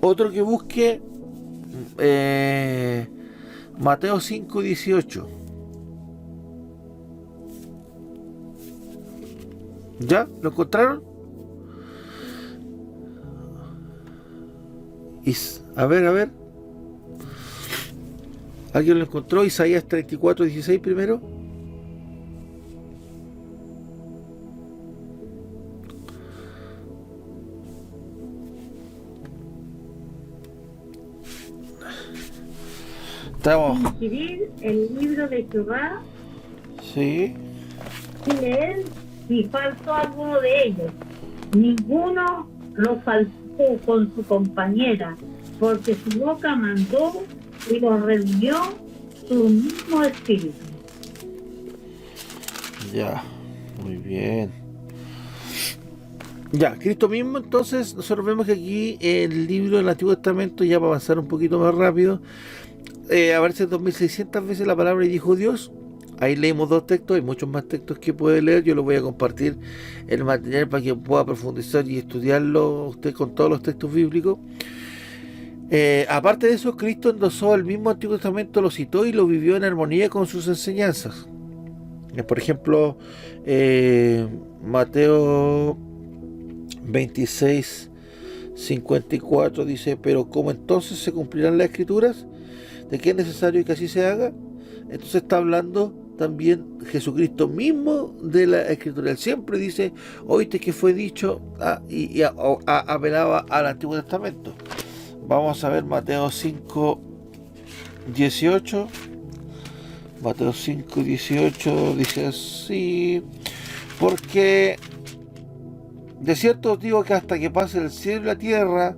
A: Otro que busque Mateo 5:18. ¿Ya? ¿Lo encontraron? A ver. ¿Alguien lo encontró? Isaías 34:16 primero. Estamos.
E: Inquirir el libro de Jehová
A: Sí.
E: y leer si faltó alguno de ellos. Ninguno lo faltó con su compañera, porque su boca mandó y lo reunió su mismo espíritu.
A: Ya, muy bien. Ya, Cristo mismo, entonces, nosotros vemos que aquí el libro del Antiguo Testamento, ya para avanzar un poquito más rápido, aparece 2600 veces la palabra "y dijo Dios". Ahí leímos dos textos, hay muchos más textos que puede leer. Yo los voy a compartir el material para que pueda profundizar y estudiarlo usted con todos los textos bíblicos. Aparte de eso, Cristo endosó el mismo Antiguo Testamento, lo citó y lo vivió en armonía con sus enseñanzas. Por ejemplo, Mateo 26:54 dice: "Pero ¿cómo entonces se cumplirán las Escrituras? ¿De qué es necesario que así se haga?". Entonces está hablando también Jesucristo mismo de la Escritura. Él siempre dice: "Oíste que fue dicho", y apelaba al Antiguo Testamento. Vamos a ver Mateo 5:18. Mateo 5:18 dice así: "Porque de cierto os digo que hasta que pase el cielo y la tierra,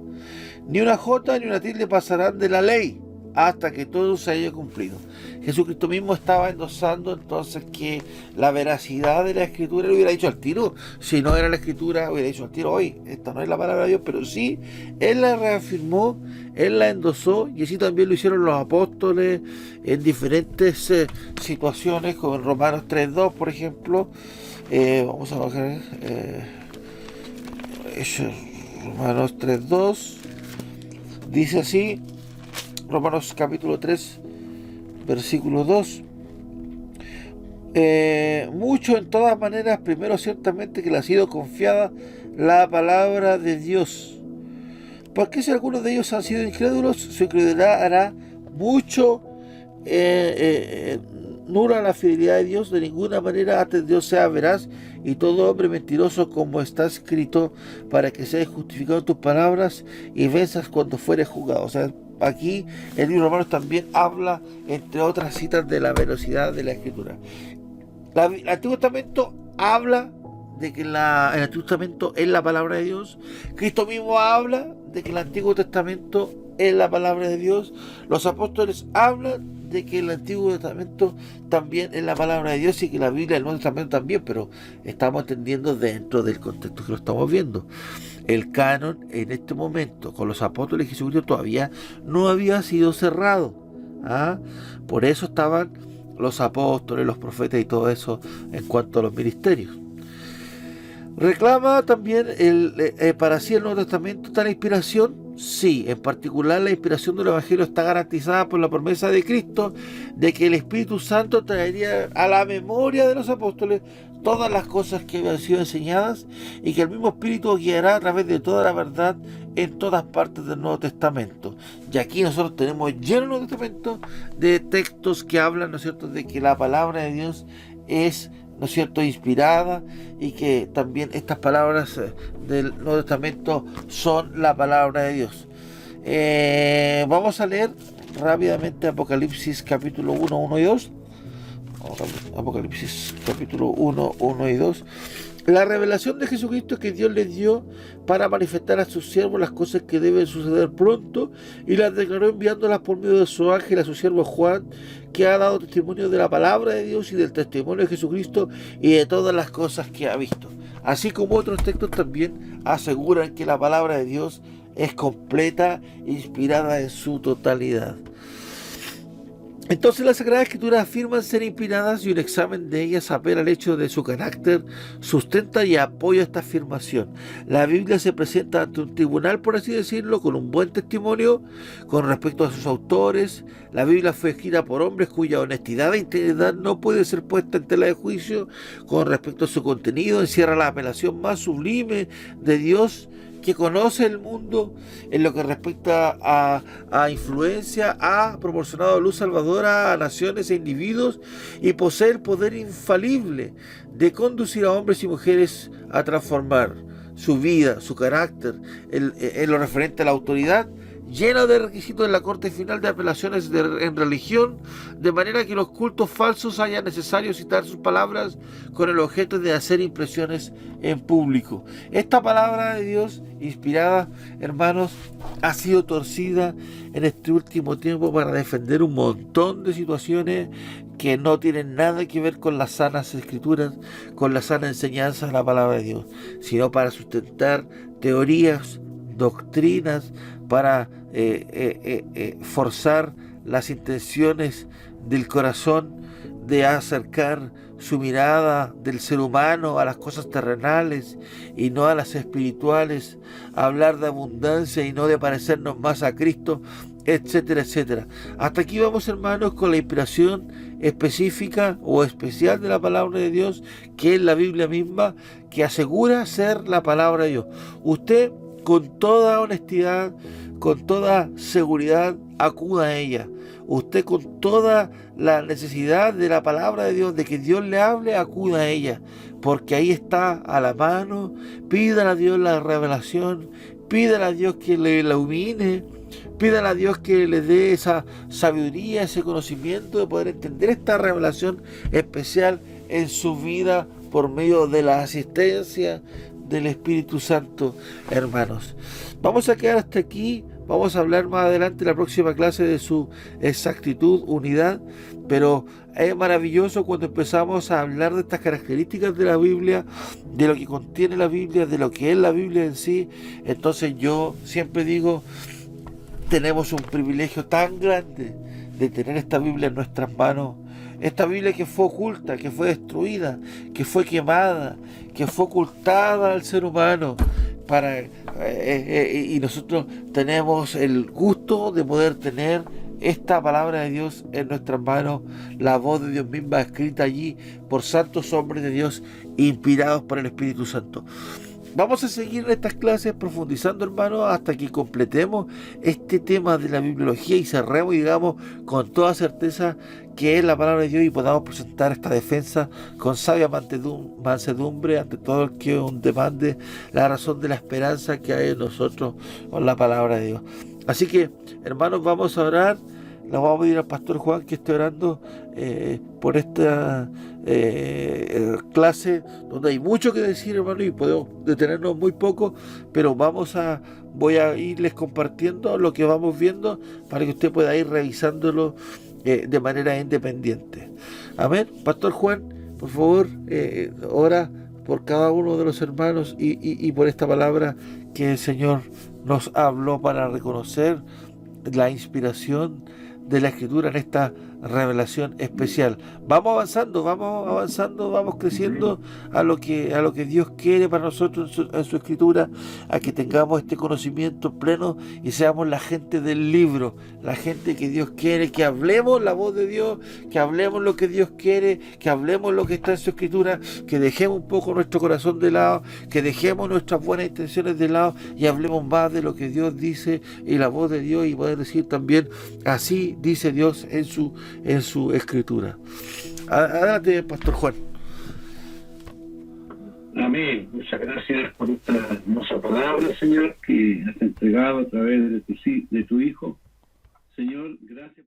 A: ni una jota ni una tilde pasarán de la ley, hasta que todo se haya cumplido". Jesucristo mismo estaba endosando entonces que la veracidad de la Escritura, lo hubiera dicho al tiro. Si no era la Escritura, hubiera dicho al tiro: "Hoy, esta no es la palabra de Dios", pero sí, Él la reafirmó, Él la endosó, y así también lo hicieron los apóstoles en diferentes situaciones, como en Romanos 3:2, por ejemplo. Vamos a bajar. Romanos 3:2 dice así, Romanos capítulo 3, versículo 2. Mucho en todas maneras, primero ciertamente que le ha sido confiada la palabra de Dios. Porque si algunos de ellos han sido incrédulos, su incredulidad hará mucho nula la fidelidad de Dios. De ninguna manera antes Dios sea veraz y todo hombre mentiroso, como está escrito, para que seas justificado en tus palabras y venzas cuando fueres juzgado. O sea, aquí el libro de Romanos también habla, entre otras citas, de la veracidad de la Escritura. El Antiguo Testamento habla de que el Antiguo Testamento es la palabra de Dios. Cristo mismo habla de que el Antiguo Testamento es la palabra de Dios. Los apóstoles hablan de que el Antiguo Testamento también es la palabra de Dios y que la Biblia, el Nuevo Testamento también, pero estamos entendiendo dentro del contexto que lo estamos viendo. El canon en este momento con los apóstoles de Jesucristo todavía no había sido cerrado. Por eso estaban los apóstoles, los profetas y todo eso en cuanto a los ministerios. ¿Reclama también para sí el Nuevo Testamento tal inspiración? Sí, en particular la inspiración del Evangelio está garantizada por la promesa de Cristo de que el Espíritu Santo traería a la memoria de los apóstoles todas las cosas que habían sido enseñadas y que el mismo Espíritu guiará a través de toda la verdad en todas partes del Nuevo Testamento. Y aquí nosotros tenemos lleno el Nuevo Testamento de textos que hablan, ¿no es cierto?, de que la palabra de Dios es, ¿no es cierto?, inspirada, y que también estas palabras del Nuevo Testamento son la palabra de Dios. Vamos a leer rápidamente Apocalipsis capítulo 1, 1 y 2. Apocalipsis capítulo 1, 1 y 2. La revelación de Jesucristo que Dios le dio para manifestar a sus siervos las cosas que deben suceder pronto, y las declaró enviándolas por medio de su ángel a su siervo Juan, que ha dado testimonio de la palabra de Dios y del testimonio de Jesucristo y de todas las cosas que ha visto. Así como otros textos también aseguran que la palabra de Dios es completa, inspirada en su totalidad. Entonces las Sagradas Escrituras afirman ser inspiradas, y un examen de ellas apela al hecho de su carácter, sustenta y apoya esta afirmación. La Biblia se presenta ante un tribunal, por así decirlo, con un buen testimonio con respecto a sus autores. La Biblia fue escrita por hombres cuya honestidad e integridad no puede ser puesta en tela de juicio. Con respecto a su contenido, encierra la apelación más sublime de Dios, que conoce el mundo. En lo que respecta a influencia, ha proporcionado luz salvadora a naciones e individuos, y posee el poder infalible de conducir a hombres y mujeres a transformar su vida, su carácter, en lo referente a la autoridad, lleno de requisitos en la corte final de apelaciones en religión, de manera que los cultos falsos hayan necesario citar sus palabras con el objeto de hacer impresiones en público. Esta palabra de Dios, inspirada, hermanos, ha sido torcida en este último tiempo para defender un montón de situaciones que no tienen nada que ver con las sanas escrituras, con la sana enseñanza de la palabra de Dios, sino para sustentar teorías, doctrinas, para forzar las intenciones del corazón, de acercar su mirada del ser humano a las cosas terrenales y no a las espirituales, hablar de abundancia y no de parecernos más a Cristo, etcétera, etcétera. Hasta aquí vamos, hermanos, con la inspiración específica o especial de la palabra de Dios, que es la Biblia misma, que asegura ser la palabra de Dios. Usted, con toda honestidad, con toda seguridad, acuda a ella. Usted, con toda la necesidad de la palabra de Dios, de que Dios le hable, acuda a ella, porque ahí está a la mano. Pídale a Dios la revelación, pídale a Dios que le ilumine, pídale a Dios que le dé esa sabiduría, ese conocimiento de poder entender esta revelación especial en su vida por medio de la asistencia del Espíritu Santo, hermanos. Vamos a quedar hasta aquí. Vamos a hablar más adelante en la próxima clase de su exactitud, unidad, pero es maravilloso cuando empezamos a hablar de estas características de la Biblia, de lo que contiene la Biblia, de lo que es la Biblia en sí. Entonces yo siempre digo, tenemos un privilegio tan grande de tener esta Biblia en nuestras manos. Esta Biblia que fue oculta, que fue destruida, que fue quemada, que fue ocultada al ser humano, y nosotros tenemos el gusto de poder tener esta palabra de Dios en nuestras manos, la voz de Dios misma escrita allí por santos hombres de Dios inspirados por el Espíritu Santo. Vamos a seguir en estas clases profundizando, hermanos, hasta que completemos este tema de la bibliología y cerremos y digamos con toda certeza que es la palabra de Dios y podamos presentar esta defensa con sabia mansedumbre ante todo el que os demande la razón de la esperanza que hay en nosotros con la palabra de Dios. Así que, hermanos, vamos a orar. Le vamos a pedir al pastor Juan que esté orando por esta clase donde hay mucho que decir, hermano, y podemos detenernos muy poco, pero voy a irles compartiendo lo que vamos viendo para que usted pueda ir revisándolo de manera independiente. Amén. Pastor Juan, por favor, ora por cada uno de los hermanos y por esta palabra que el Señor nos habló para reconocer la inspiración de la Escritura en esta revelación especial. Vamos avanzando, vamos creciendo a lo que Dios quiere para nosotros en su Escritura, a que tengamos este conocimiento pleno y seamos la gente del libro, la gente que Dios quiere, que hablemos la voz de Dios, que hablemos lo que Dios quiere, que hablemos lo que está en su Escritura, que dejemos un poco nuestro corazón de lado, que dejemos nuestras buenas intenciones de lado y hablemos más de lo que Dios dice y la voz de Dios, y poder decir también así dice Dios en su Escritura. Adelante, Pastor Juan.
C: Amén. Muchas gracias por esta hermosa palabra, Señor, que has entregado a través de tu Hijo. Señor, gracias.